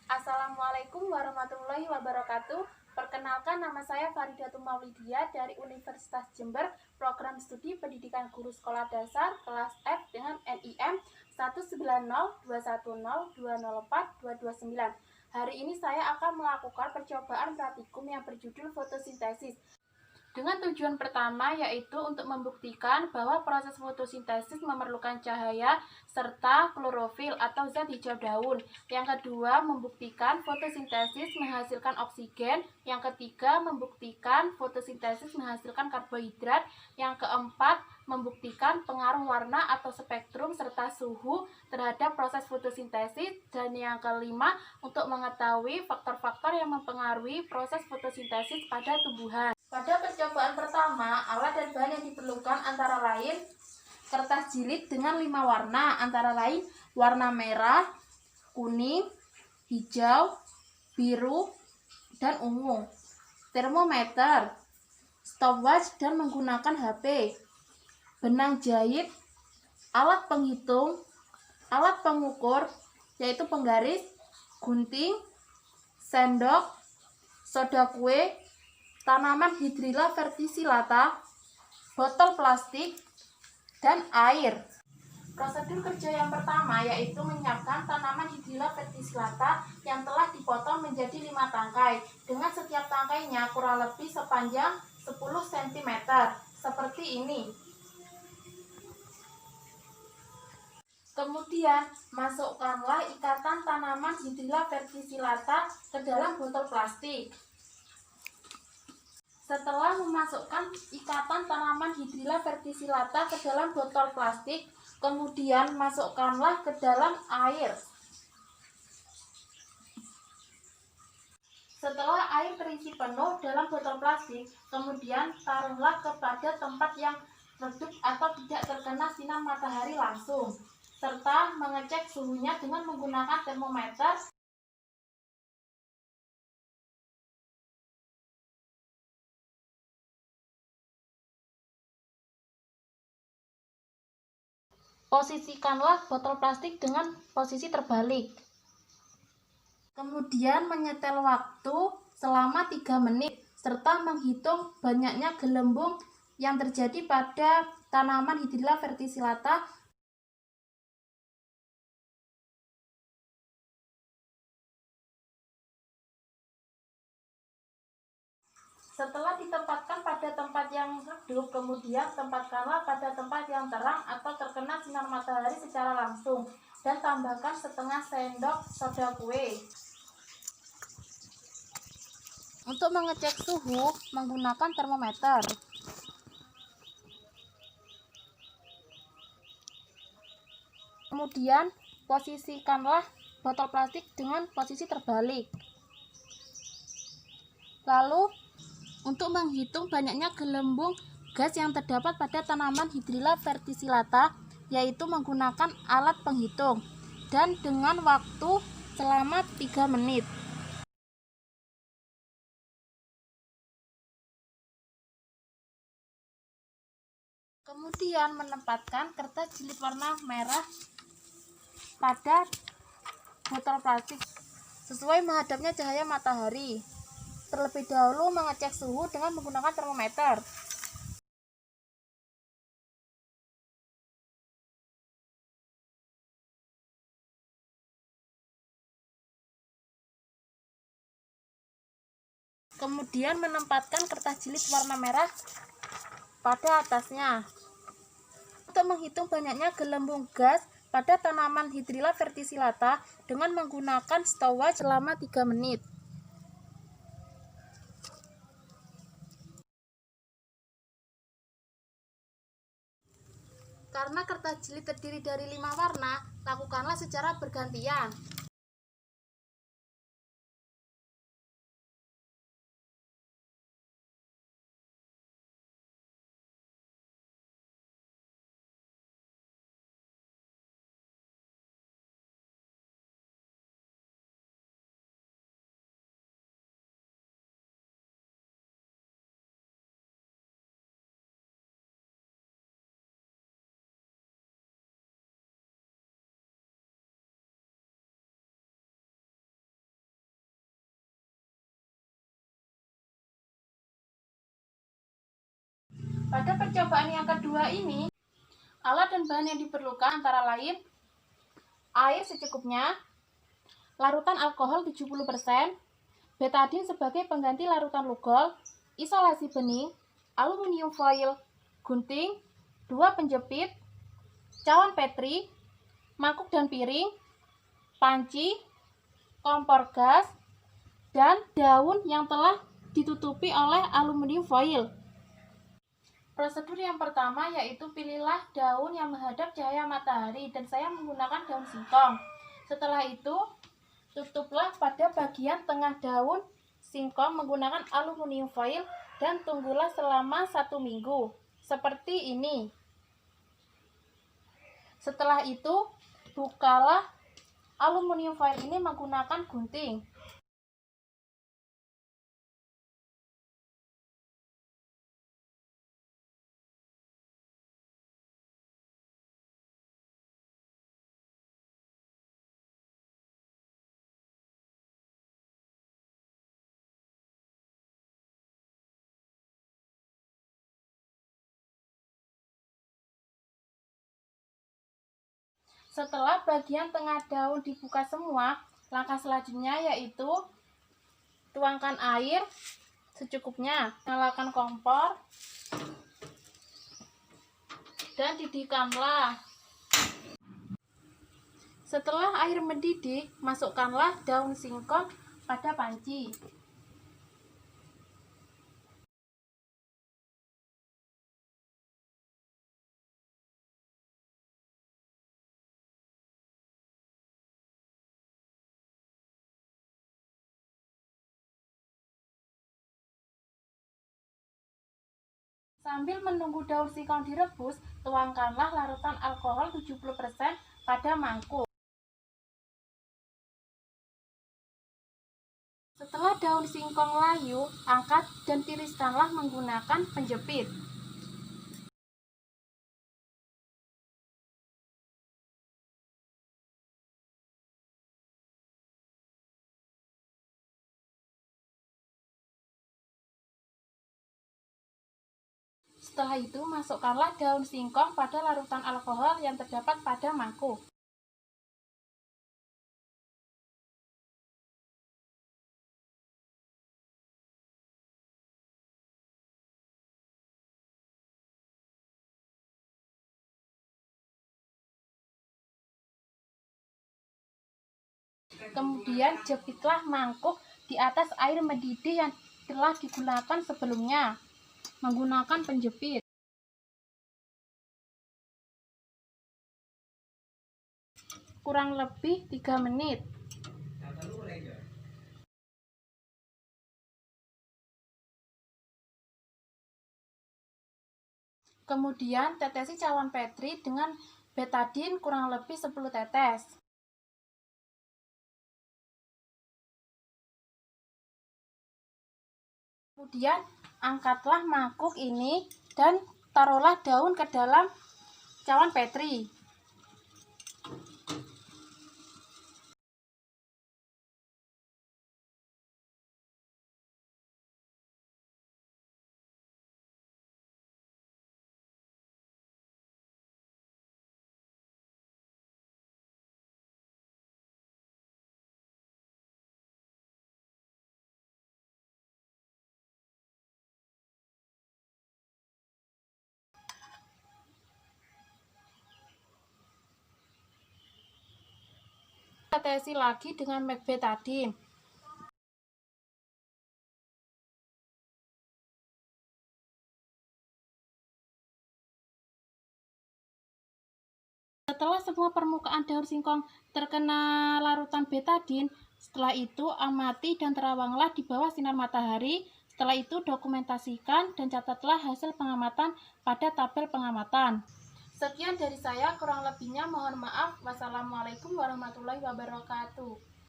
Assalamualaikum warahmatullahi wabarakatuh. Perkenalkan, nama saya Faridatul Maulidia dari Universitas Jember, Program Studi Pendidikan Guru Sekolah Dasar kelas F dengan NIM 1902102042229. Hari ini saya akan melakukan percobaan praktikum yang berjudul fotosintesis. Dengan tujuan pertama yaitu untuk membuktikan bahwa proses fotosintesis memerlukan cahaya serta klorofil atau zat hijau daun. Yang kedua, membuktikan fotosintesis menghasilkan oksigen. Yang ketiga, membuktikan fotosintesis menghasilkan karbohidrat. Yang keempat, membuktikan pengaruh warna atau spektrum serta suhu terhadap proses fotosintesis. Dan yang kelima, untuk mengetahui faktor-faktor yang mempengaruhi proses fotosintesis pada tumbuhan. Pada percobaan pertama, alat dan bahan yang diperlukan antara lain kertas jilid dengan 5 warna, antara lain warna merah, kuning, hijau, biru, dan ungu, termometer, stopwatch dan menggunakan HP, benang jahit, alat penghitung, alat pengukur yaitu penggaris, gunting, sendok, soda kue, tanaman Hydrilla verticillata, botol plastik, dan air. Prosedur kerja yang pertama yaitu menyiapkan tanaman Hydrilla verticillata yang telah dipotong menjadi 5 tangkai dengan setiap tangkainya kurang lebih sepanjang 10 cm seperti ini. Kemudian masukkanlah ikatan tanaman Hydrilla verticillata ke dalam botol plastik. Setelah memasukkan ikatan tanaman Hydrilla verticillata ke dalam botol plastik, kemudian masukkanlah ke dalam air. Setelah air terisi penuh dalam botol plastik, kemudian taruhlah kepada tempat yang redup atau tidak terkena sinar matahari langsung, serta mengecek suhunya dengan menggunakan termometer. Posisikanlah botol plastik dengan posisi terbalik. Kemudian menyetel waktu selama 3 menit serta menghitung banyaknya gelembung yang terjadi pada tanaman Hydrilla verticillata. Setelah ditempatkan pada tempat yang redup, kemudian tempatkanlah pada tempat yang terang atau terkena sinar matahari secara langsung dan tambahkan setengah sendok soda kue. Untuk mengecek suhu menggunakan termometer. Kemudian posisikanlah botol plastik dengan posisi terbalik. Lalu untuk menghitung banyaknya gelembung gas yang terdapat pada tanaman Hydrilla verticillata, yaitu menggunakan alat penghitung dan dengan waktu selama 3 menit. Kemudian menempatkan kertas jilid warna merah pada botol plastik sesuai menghadapnya cahaya matahari. Terlebih dahulu mengecek suhu dengan menggunakan termometer. Kemudian menempatkan kertas jilid warna merah pada atasnya. Untuk menghitung banyaknya gelembung gas pada tanaman Hydrilla verticillata dengan menggunakan stopwatch selama 3 menit. Karena kertas jilid terdiri dari 5 warna, lakukanlah secara bergantian. Pada percobaan yang kedua ini, alat dan bahan yang diperlukan antara lain air secukupnya, larutan alkohol 70%, betadin sebagai pengganti larutan lugol, isolasi bening, aluminium foil, gunting, 2 penjepit, cawan petri, mangkuk dan piring, panci, kompor gas, dan daun yang telah ditutupi oleh aluminium foil. Prosedur yang pertama yaitu pilihlah daun yang menghadap cahaya matahari dan saya menggunakan daun singkong. Setelah itu, tutuplah pada bagian tengah daun singkong menggunakan aluminium foil dan tunggulah selama 1 minggu. Seperti ini. Setelah itu, bukalah aluminium foil ini menggunakan gunting. Setelah bagian tengah daun dibuka semua, langkah selanjutnya yaitu tuangkan air secukupnya, nyalakan kompor, dan didihkanlah. Setelah air mendidih, masukkanlah daun singkong pada panci. Sambil menunggu daun singkong direbus, tuangkanlah larutan alkohol 70% pada mangkuk. Setelah daun singkong layu, angkat dan tiriskanlah menggunakan penjepit. Setelah itu, masukkanlah daun singkong pada larutan alkohol yang terdapat pada mangkuk. Kemudian jepitlah mangkuk di atas air mendidih yang telah digunakan sebelumnya menggunakan penjepit. Kurang lebih 3 menit. Kemudian tetesi cawan petri dengan betadin kurang lebih 10 tetes. Kemudian angkatlah mangkuk ini dan taruhlah daun ke dalam cawan petri. Tetesi lagi dengan betadin. Setelah semua permukaan daun singkong terkena larutan betadin, setelah itu amati dan terawanglah di bawah sinar matahari. Setelah itu dokumentasikan dan catatlah hasil pengamatan pada tabel pengamatan. Sekian dari saya, kurang lebihnya mohon maaf. Wassalamualaikum warahmatullahi wabarakatuh.